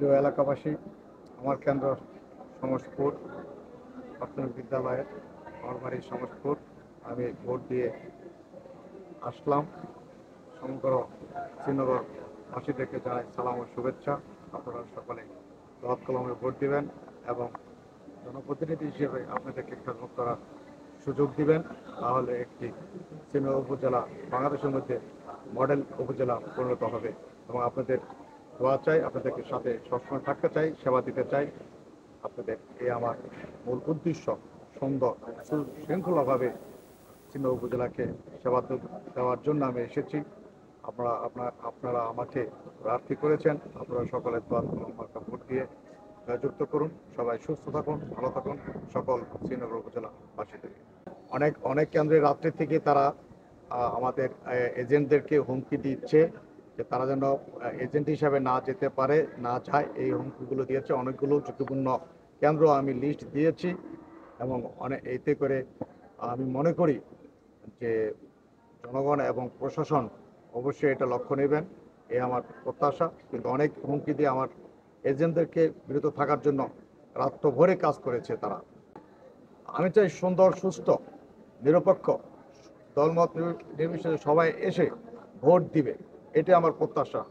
প্রিয় এলাকাবাসী, আমার কেন্দ্র সমসপুর প্রাথমিক বিদ্যালয়ের, আমার বাড়ি সমসপুর। আমি ভোট দিয়ে আসলাম। সমগ্র শ্রীনগরবাসীদেরকে জানাই সালাম ও শুভেচ্ছা। আপনারা সকলে দোয়াত কলমে ভোট দিবেন এবং জনপ্রতিনিধি হিসেবে আপনাদেরকে খেদমত করার সুযোগ দিবেন। তাহলে একটি শ্রীনগর উপজেলা বাংলাদেশের মধ্যে মডেল উপজেলা পরিণত হবে এবং আপনাদের দোয়া চাই, আপনাদেরকে সাথে সবসময় থাকতে চাই, সেবা দিতে চাই। আপনাদের এই আমার মূল উদ্দেশ্য, সুন্দর সুশৃঙ্খলভাবে শ্রীনগর উপজেলাকে সেবা দেওয়ার জন্য আমি এসেছি। আপনারা আমাকে প্রার্থী করেছেন। আপনারা সকলে দোয়া ভোট দিয়ে যুক্ত করুন। সবাই সুস্থ থাকুন, ভালো থাকুন, সকল শ্রীনগর উপজেলাবাসীদের। অনেক অনেক কেন্দ্রে রাত্রি থেকে তারা আমাদের এজেন্টদেরকে হুমকি দিচ্ছে যে তারা যেন এজেন্ট হিসাবে না যেতে পারে, না যায়, এই হুমকিগুলো দিয়েছে। অনেকগুলো ঝুঁকিপূর্ণ কেন্দ্র আমি লিস্ট দিয়েছি এবং এতে করে আমি মনে করি যে জনগণ এবং প্রশাসন অবশ্যই এটা লক্ষ্য নেবেন, এ আমার প্রত্যাশা। কিন্তু অনেক হুমকি দিয়ে আমার এজেন্টদেরকে বিরত থাকার জন্য রাত্রভরে কাজ করেছে তারা। আমি চাই সুন্দর, সুস্থ, নিরপেক্ষ, দলমত নির্বিশেষে সবাই এসে ভোট দিবে, এটা আমার প্রত্যাশা।